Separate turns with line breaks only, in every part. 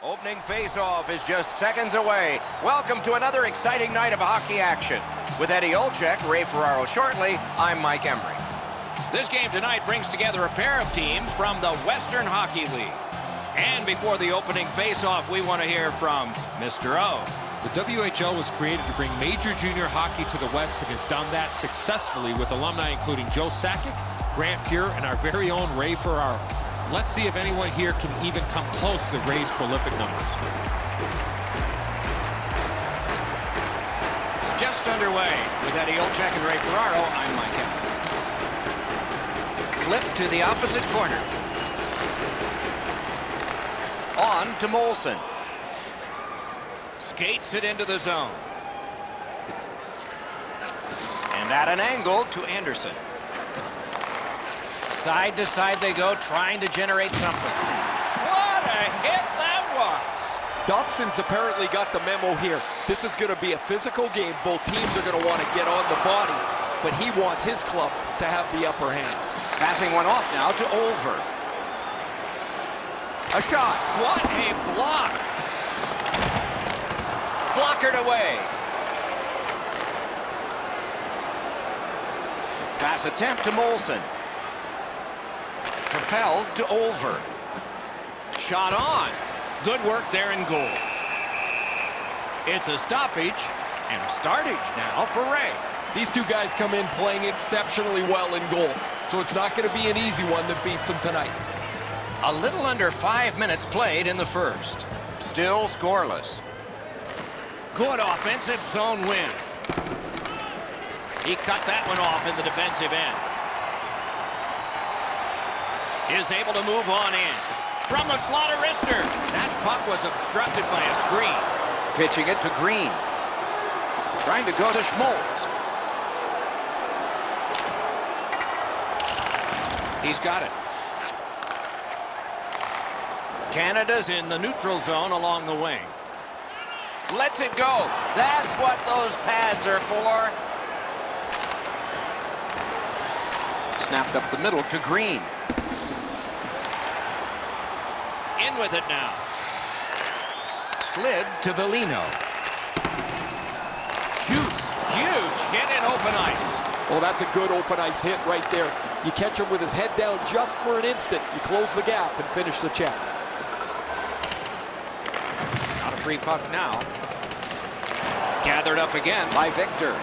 Opening face-off is just seconds away. Welcome to another exciting night of hockey action. With Eddie Olczyk, Ray Ferraro shortly, I'm Mike Emery.
This game tonight brings together a pair of teams from the Western Hockey League. And before the opening face-off, we want to hear from Mr. O.
The WHL was created to bring major junior hockey to the West and has done that successfully with alumni including Joe Sakic, Grant Fuhr, and our very own Ray Ferraro. Let's see if anyone here can even come close to Ray's prolific numbers.
Just underway with Eddie Olczyk and Ray Ferraro, I'm Mike Emery.
Flip to the opposite corner. On to Molson.
Skates it into the zone.
And at an angle to Anderson. Side to side they go, trying to generate something.
What a hit that was!
Dobson's apparently got the memo here. This is going to be a physical game. Both teams are going to want to get on the body, but he wants his club to have the upper hand.
Passing one off now to Olver. A shot.
What a block!
Blockered away. Pass attempt to Molson. Propelled to Olver.
Shot on. Good work there in goal. It's a stoppage and a startage now for Ray.
These two guys come in playing exceptionally well in goal, so it's not going to be an easy one that beats them tonight.
A little under 5 minutes played in the first. Still scoreless.
Good offensive zone win. He cut that one off in the defensive end. Is able to move on in. From the slaughter wrister. That puck was obstructed by a screen.
Pitching it to Green. Trying to go to Schmoltz.
He's got it. Canada's in the neutral zone along the wing.
Lets it go. That's what those pads are for. Snapped up the middle to Green.
In with it now.
Slid to Velino.
Shoots. Huge hit in open ice.
Well, that's a good open ice hit right there. You catch him with his head down just for an instant. You close the gap and finish the check.
Not a free puck now. Gathered up again by Victor.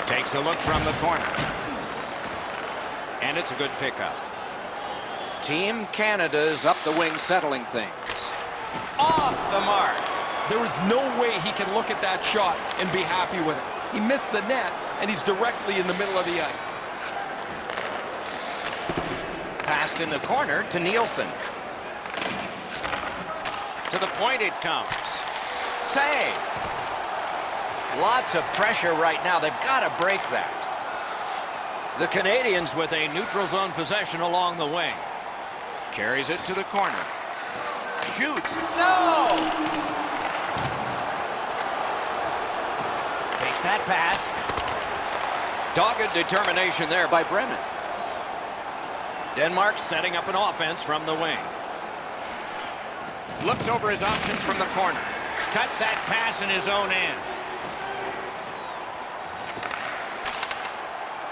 Takes a look from the corner. And it's a good pickup.
Team Canada's up the wing settling things. Off the mark.
There is no way he can look at that shot and be happy with it. He missed the net, and he's directly in the middle of the ice.
Passed in the corner to Nielsen.
To the point it comes.
Save. Lots of pressure right now. They've got to break that.
The Canadians with a neutral zone possession along the wing. Carries it to the corner. Shoots. No!
Takes that pass. Dogged determination there by Brennan.
Denmark setting up an offense from the wing. Looks over his options from the corner. Cut that pass in his own end.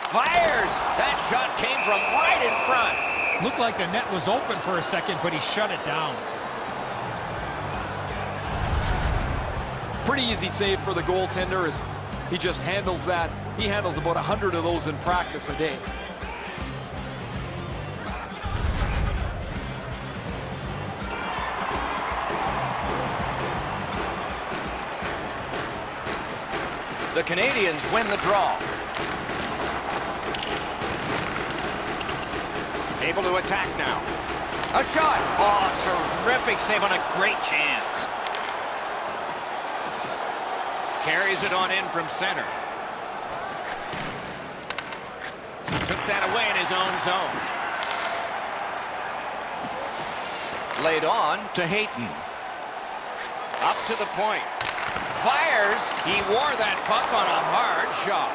Fires! That shot came from right in front.
Looked like the net was open for a second, but he shut it down.
Pretty easy save for the goaltender as he just handles that. He handles about 100 of those in practice a day.
The Canadians win the draw.
Able to attack now.
A shot. Oh, terrific save on a great chance.
Carries it on in from center. Took that away in his own zone.
Laid on to Hayton.
Up to the point.
Fires.
He wore that puck on a hard shot.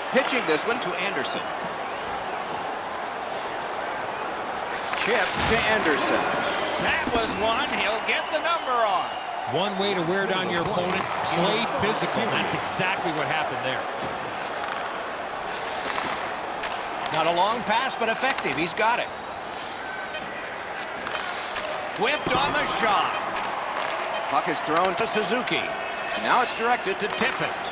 Pitching this one to Anderson. Chip to Anderson.
That was one. He'll get the number on.
One way to wear down your opponent, play physical. That's exactly what happened there.
Not a long pass, but effective. He's got it.
Whiffed on the shot.
Puck is thrown to Suzuki. Now it's directed to Tippett.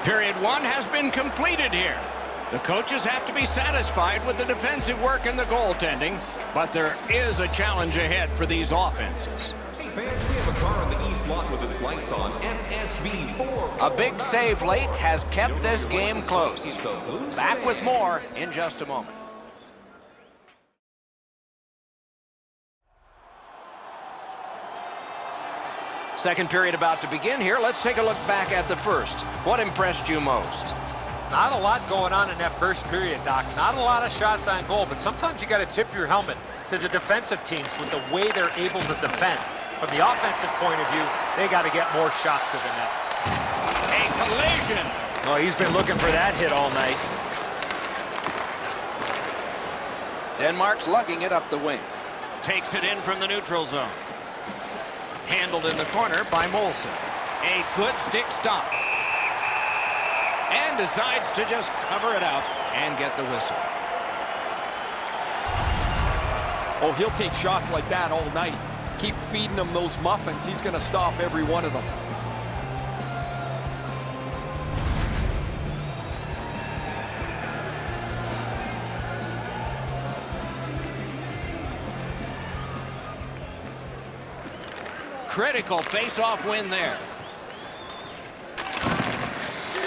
Period one has been completed here. The coaches have to be satisfied with the defensive work and the goaltending, but there is a challenge ahead for these offenses.
Hey fans, we have a car in the east lot with its lights on. FSV4.
A big save late has kept this game close. Back with more in just a moment. Second period about to begin here. Let's take a look back at the first. What impressed you most?
Not a lot going on in that first period, Doc. Not a lot of shots on goal, but sometimes you got to tip your helmet to the defensive teams with the way they're able to defend. From the offensive point of view, they got to get more shots to the net.
A collision.
Oh, he's been looking for that hit all night.
Denmark's lugging it up the wing.
Takes it in from the neutral zone. Handled in the corner by Molson. A good stick stop. And decides to just cover it up and get the whistle.
Oh, he'll take shots like that all night. Keep feeding him those muffins. He's going to stop every one of them.
Critical face-off win there.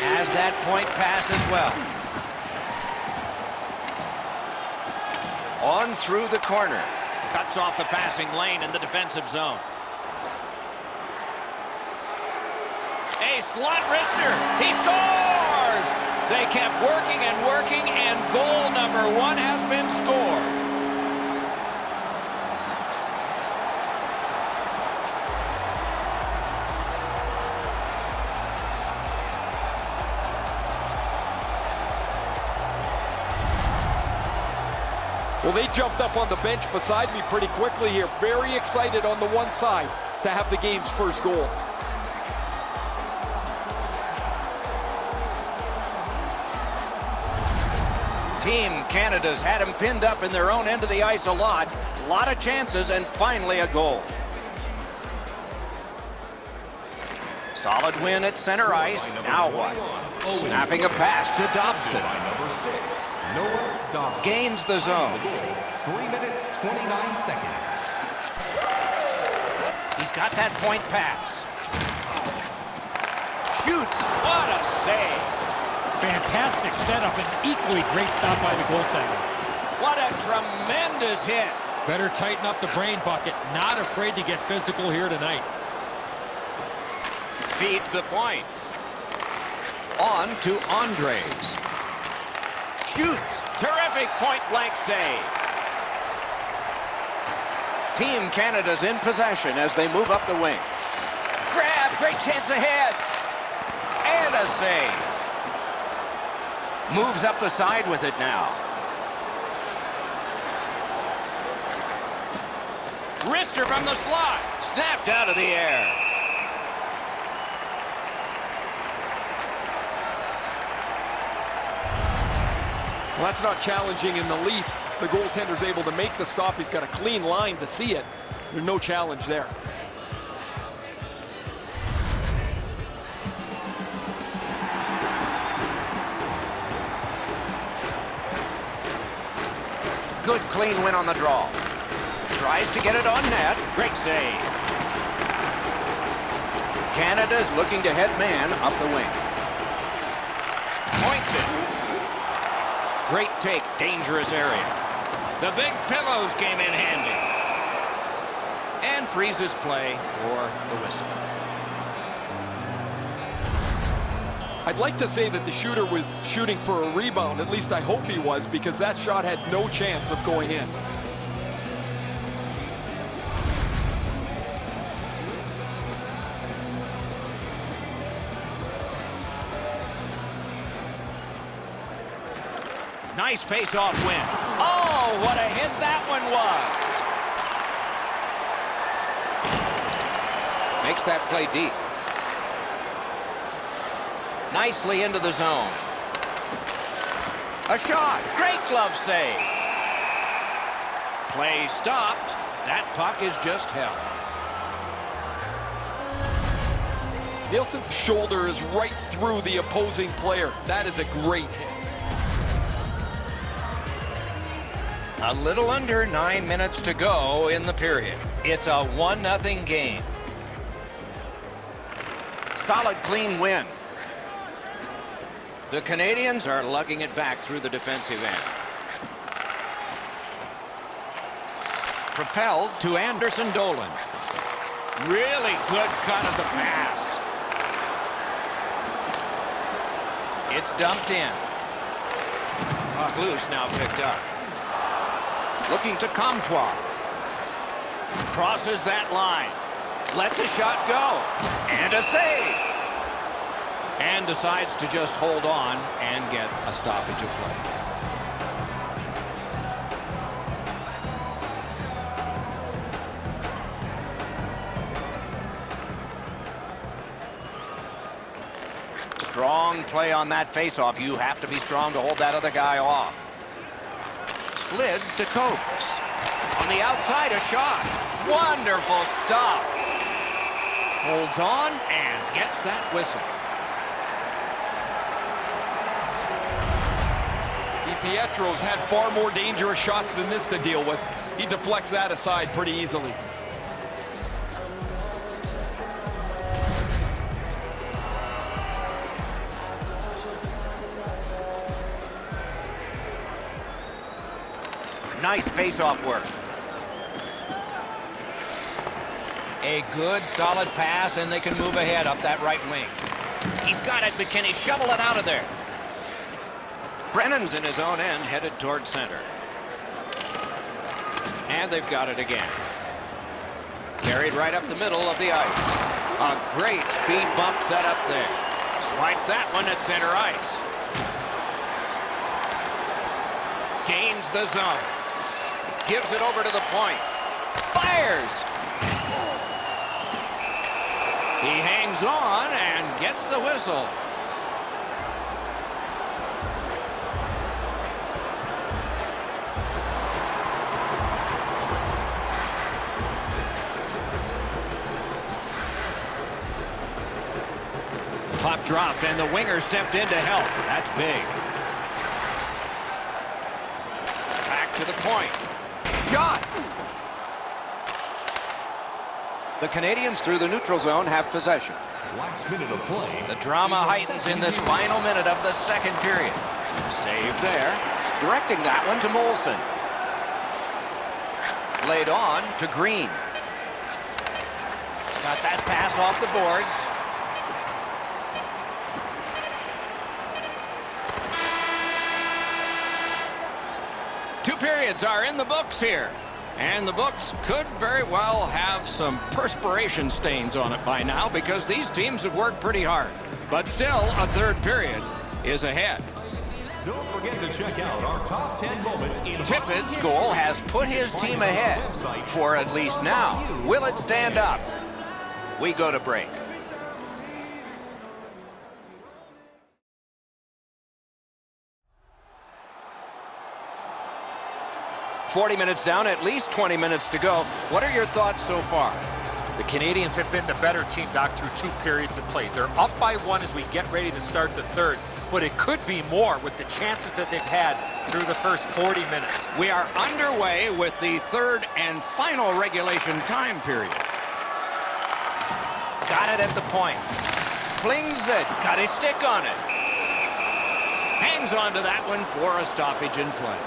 Has that point pass as well. On through the corner.
Cuts off the passing lane in the defensive zone. A slot wrister. He scores! They kept working and working, and goal number one has been scored.
Well, they jumped up on the bench beside me pretty quickly here. Very excited on the one side to have the game's first goal.
Team Canada's had him pinned up in their own end of the ice a lot. A lot of chances and finally a goal. Solid win at center ice. Now what? Snapping a pass to Dobson. Gains the zone.
3 minutes, 29 seconds.
He's got that point pass. Shoots. What a save.
Fantastic setup and equally great stop by the goaltender.
What a tremendous hit.
Better tighten up the brain bucket. Not afraid to get physical here tonight.
Feeds the point.
On to Andres. Shoots.
Terrific point-blank save.
Team Canada's in possession as they move up the wing. Grab. Great chance ahead. And a save. Moves up the side with it now.
Wrister from the slot. Snapped out of the air.
Well, that's not challenging in the least. The goaltender's able to make the stop. He's got a clean line to see it. There's no challenge there.
Good clean win on the draw. Tries to get it on net.
Great save.
Canada's looking to head man up the wing.
Points it. Great take, dangerous area. The big pillows came in handy. And freezes play for the whistle.
I'd like to say that the shooter was shooting for a rebound. At least I hope he was, because that shot had no chance of going in.
Nice face-off win. Oh, what a hit that one was.
Makes that play deep. Nicely into the zone. A shot. Great glove save.
Play stopped. That puck is just held.
Nielsen's shoulder is right through the opposing player. That is a great hit.
A little under 9 minutes to go in the period. It's a 1-0 game. Solid, clean win. The Canadians are lugging it back through the defensive end. Propelled to Anderson Dolan.
Really good cut of the pass.
It's dumped in. Puck loose, now picked up. Looking to Comtois.
Crosses that line.
Lets a shot go. And a save.
And decides to just hold on and get a stoppage of play.
Strong play on that faceoff. You have to be strong to hold that other guy off. Slid to Copes. On the outside, a shot. Wonderful stop.
Holds on and gets that whistle.
Pietro's had far more dangerous shots than this to deal with. He deflects that aside pretty easily.
Nice face-off work. A good, solid pass, and they can move ahead up that right wing. He's got it, but can he shovel it out of there? Brennan's in his own end, headed toward center. And they've got it again. Carried right up the middle of the ice. A great speed bump set up there.
Swipe that one at center ice. Gains the zone.
Gives it over to the point. Fires!
He hangs on and gets the whistle. Puck dropped, and the winger stepped in to help. That's big.
Back to the point. Shot! The Canadians through the neutral zone have possession.
Last minute of play.
The drama heightens in this final minute of the second period. Save there. Directing that one to Molson. Laid on to Green. Got that pass off the boards.
Two periods are in the books here. And the books could very well have some perspiration stains on it by now because these teams have worked pretty hard. But still, a third period is ahead.
Don't forget to check out our top 10 moments in
Tippett's goal has put his team ahead for at least now. Will it stand up? We go to break. "40 minutes down, at least 20 minutes to go." What are your thoughts so far?
The Canadians have been the better team, Doc, through two periods of play. They're up by one as we get ready to start the third, but it could be more with the chances that they've had through the first 40 minutes.
We are underway with the third and final regulation time period.
Got it at the point. Flings it. Got his stick on it.
Hangs on to that one for a stoppage in play.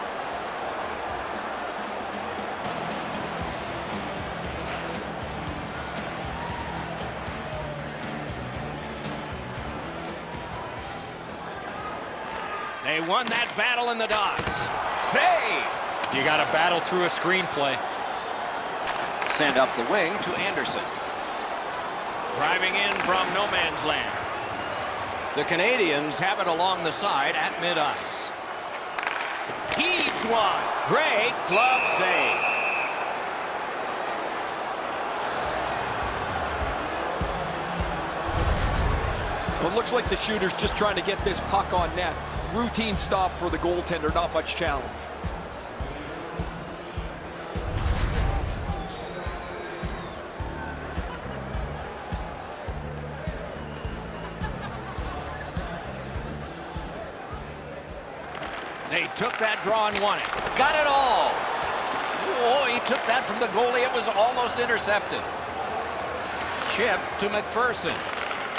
They won that battle in the docks.
Save!
You got to battle through a screenplay.
Send up the wing to Anderson.
Driving in from no man's land. The Canadians have it along the side at mid-ice. one. Great glove save.
Well, it looks like the shooter's just trying to get this puck on net. Routine stop for the goaltender, not much challenge.
They took that draw and won it. Got it all. Oh, he took that from the goalie. It was almost intercepted. Chip to McPherson.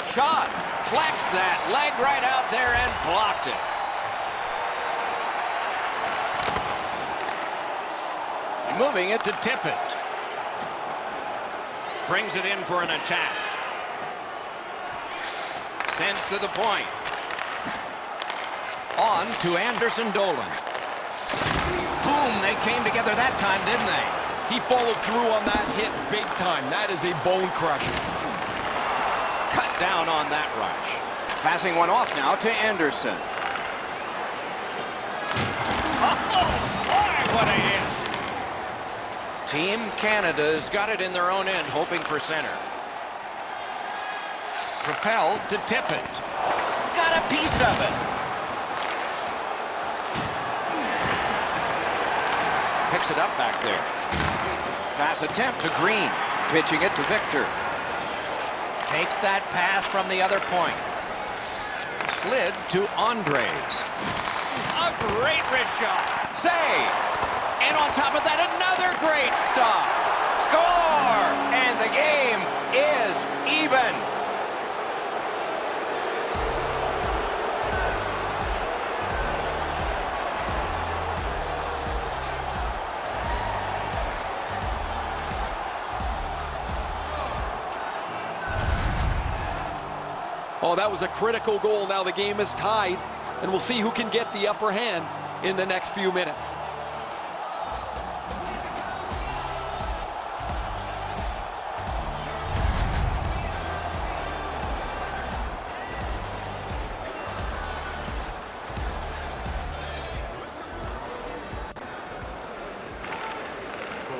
Shot. Flexed that. Leg right out there and blocked it. Moving it to Tippett. Brings it in for an attack. Sends to the point. On to Anderson Dolan. Boom, they came together that time, didn't they?
He followed through on that hit big time. That is a bone crusher.
Cut down on that rush. Passing one off now to Anderson. Oh, boy, what a hit. Team Canada's got it in their own end, hoping for center. Propelled to Tippett. Got a piece of it. Picks it up back there. Pass attempt to Green. Pitching it to Victor. Takes that pass from the other point. Slid to Andres. A great wrist shot. Save. And on top of that, another great stop. Score! And the game is even.
Oh, that was a critical goal. Now the game is tied, and we'll see who can get the upper hand in the next few minutes.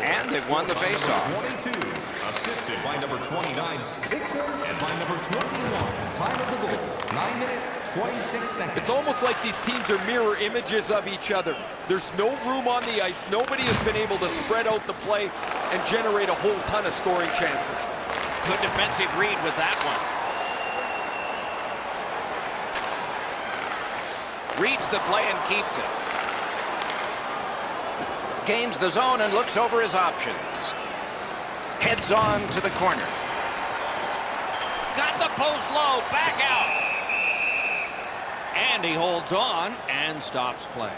And they've won the faceoff.
22, assisted by number 29, Victor, and by number 21. Time of the goal, 9 minutes, 26 seconds.
It's almost like these teams are mirror images of each other. There's no room on the ice. Nobody has been able to spread out the play and generate a whole ton of scoring chances.
Good defensive read with that one. Reads the play and keeps it. Gains the zone and looks over his options. Heads on to the corner. Got the post low, back out. And he holds on and stops play.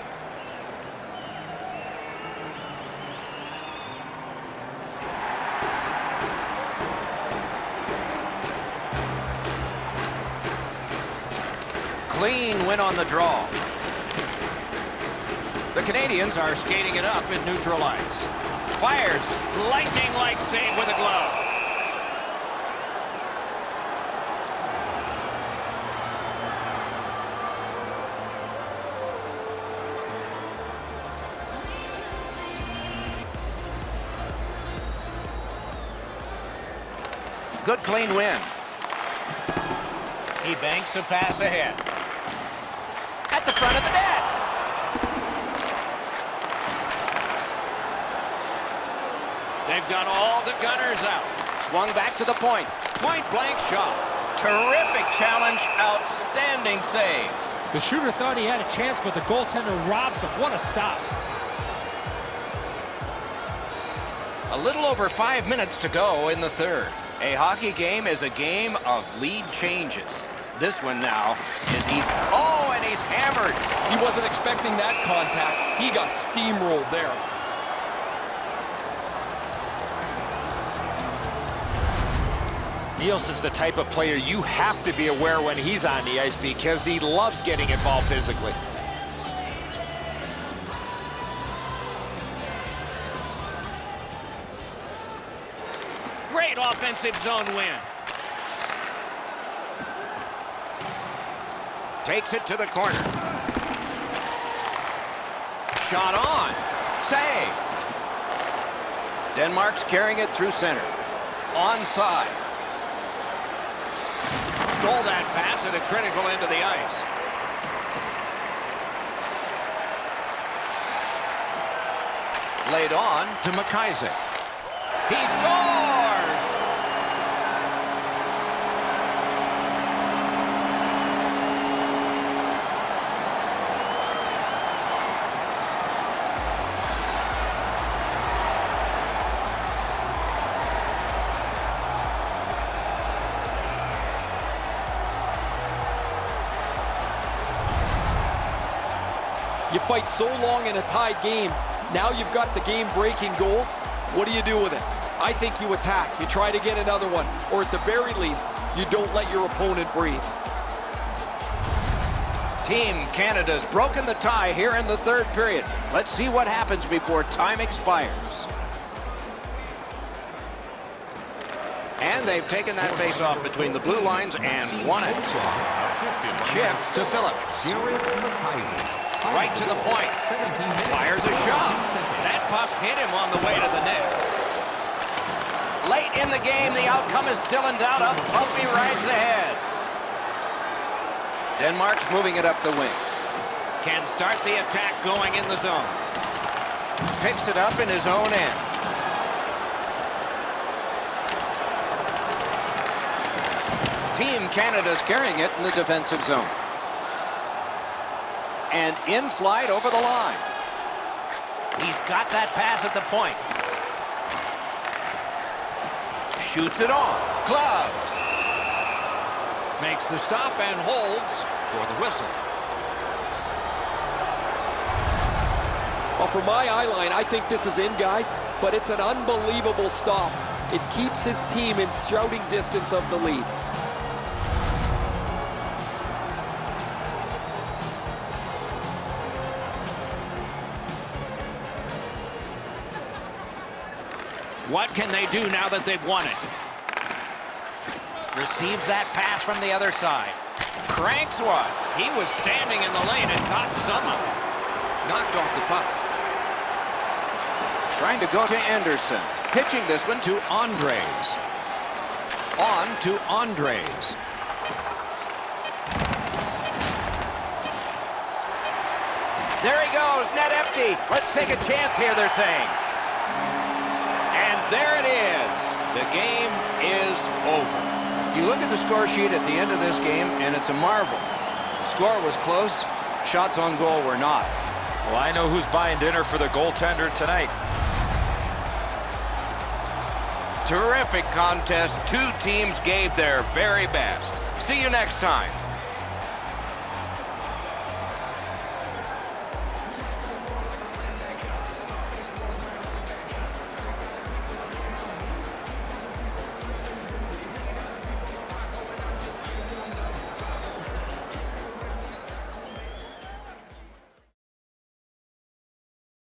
Clean win on the draw. The Canadians are skating it up in neutral ice. Fires, lightning-like save with a glove. Good clean win. He banks a pass ahead. At the front of the net. They've got all the gunners out. Swung back to the point. Point-blank shot. Terrific challenge. Outstanding save.
The shooter thought he had a chance, but the goaltender robs him. What a stop.
A little over 5 minutes to go in the third. A hockey game is a game of lead changes. This one now is even. Oh, and he's hammered.
He wasn't expecting that contact. He got steamrolled there.
Nielsen's the type of player you have to be aware when he's on the ice because he loves getting involved physically.
Great offensive zone win. Takes it to the corner. shot on. Save. Denmark's carrying it through center. Onside. Stole that pass at a critical end of the ice. Laid on to McIsaac. He scores!
You fight so long in a tied game. Now you've got the game-breaking goal. What do you do with it? I think you attack. You try to get another one. Or at the very least, you don't let your opponent breathe.
Team Canada's broken the tie here in the third period. Let's see what happens before time expires. And they've taken that face-off between the blue lines and won it. Chip to Phillips. Right to the point. Fires a shot. That puck hit him on the way to the net. Late in the game, the outcome is still in doubt. Up bumpy rides ahead. Denmark's moving it up the wing. Can start the attack going in the zone. Picks it up in his own end. Team Canada's carrying it in the defensive zone. And in flight over the line. He's got that pass at the point. Shoots it on. Gloved. Makes the stop and holds for the whistle.
Well, for my eye line, I think this is in, guys, but it's an unbelievable stop. It keeps his team in shouting distance of the lead.
What can they do now that they've won it? Receives that pass from the other side. Cranks one. He was standing in the lane and got some of it. Knocked off the puck. Trying to go to Anderson. Pitching this one to Andres. On to Andres. There he goes. Net empty. Let's take a chance here, they're saying. There it is. The game is over. You look at the score sheet at the end of this game, and it's a marvel. The score was close. Shots on goal were not.
Well, I know who's buying dinner for the goaltender tonight.
Terrific contest. Two teams gave their very best. See you next time.